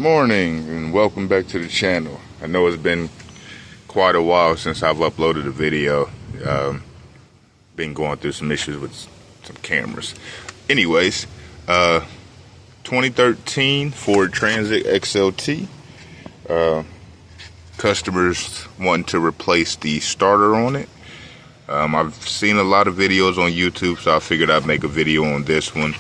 Morning and welcome back to the channel. I know it's been quite a while since I've uploaded a video. Been going through some issues with some cameras. Anyways, 2013 Ford Transit XLT. Customers wanting to replace the starter on it. I've seen a lot of videos on YouTube, so I figured I'd make a video on this one.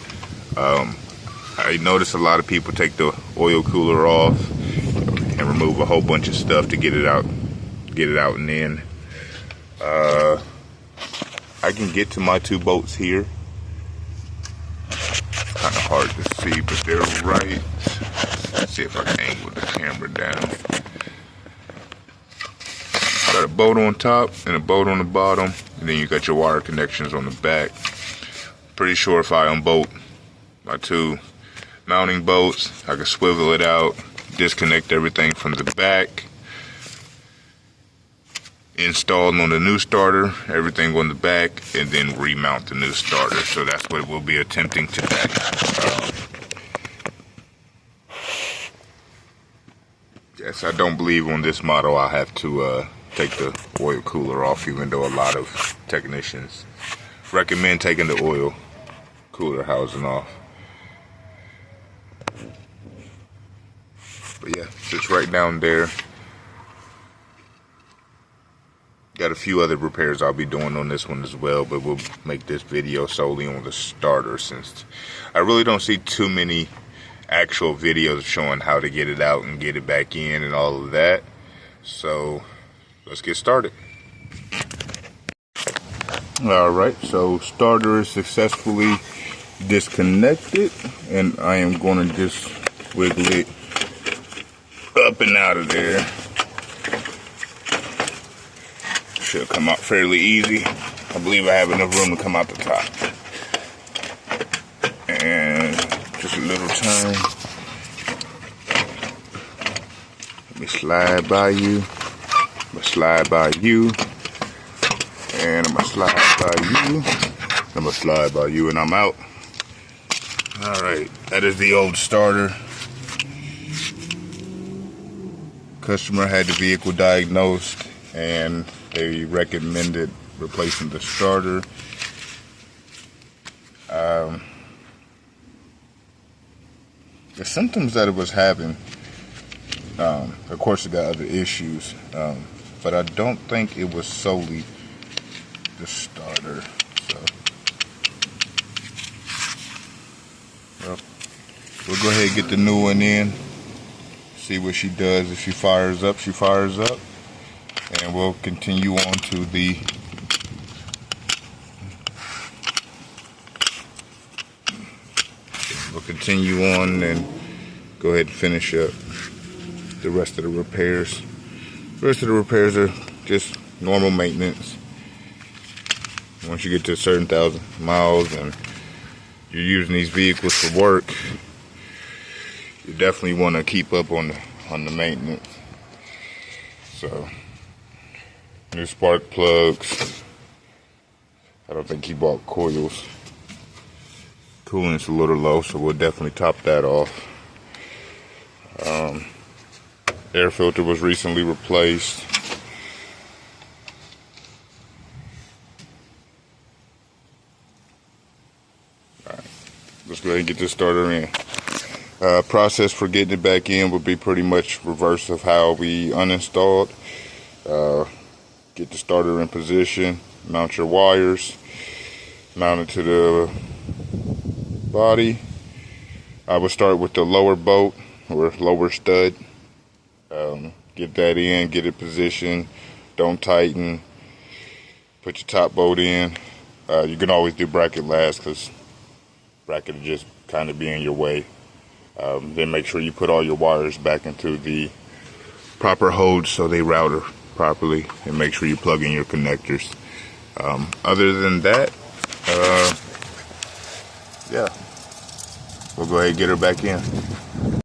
I noticed a lot of people take the oil cooler off and remove a whole bunch of stuff to get it out and in. I can get to my two bolts here. Kind of hard to see, but they're right. Let's see if I can angle the camera down. Got a bolt on top and a bolt on the bottom, and then you got your wire connections on the back. Pretty sure if I unbolt my two mounting bolts, I can swivel it out, disconnect everything from the back, install on the new starter, everything on the back, and then remount the new starter. So that's what we'll be attempting today. Yes, I don't believe on this model I have to take the oil cooler off, even though a lot of technicians recommend taking the oil cooler housing off. But yeah, sits right down there. Got a few other repairs I'll be doing on this one as well, but we'll make this video solely on the starter since I really don't see too many actual videos showing how to get it out and get it back in and all of that. So let's get started. Alright, so starter is successfully disconnected, and I am going to just wiggle it up and out of there. Should come out fairly easy. I believe I have enough room to come out the top. And just a little turn. Let me slide by you. I'm gonna slide by you. And I'm gonna slide by you. I'm gonna slide by you, and I'm out. Alright, that is the old starter. Customer had the vehicle diagnosed and they recommended replacing the starter. The symptoms that it was having, of course it got other issues, but I don't think it was solely the starter. So well, we'll go ahead and get the new one in. See what she does. If she fires up, she fires up. And we'll continue on to the and go ahead and finish up the rest of the repairs. The rest of the repairs are just normal maintenance. Once you get to a certain 1,000 miles and you're using these vehicles for work, you definitely want to keep up on the maintenance. So new spark plugs. I don't think he bought coils. Coolant's a little low, so we'll definitely top that off. Air filter was recently replaced. Alright, let's go ahead and get this starter in. Process for getting it back in would be pretty much reverse of how we uninstalled. Get the starter in position, mount your wires, mount it to the body. I would start with the lower bolt or lower stud. Get that in, get it positioned, don't tighten. Put your top bolt in. You can always do bracket last because bracket will just kind of be in your way. Then make sure you put all your wires back into the proper holes so they route properly, and make sure you plug in your connectors. Other than that, yeah, we'll go ahead and get her back in.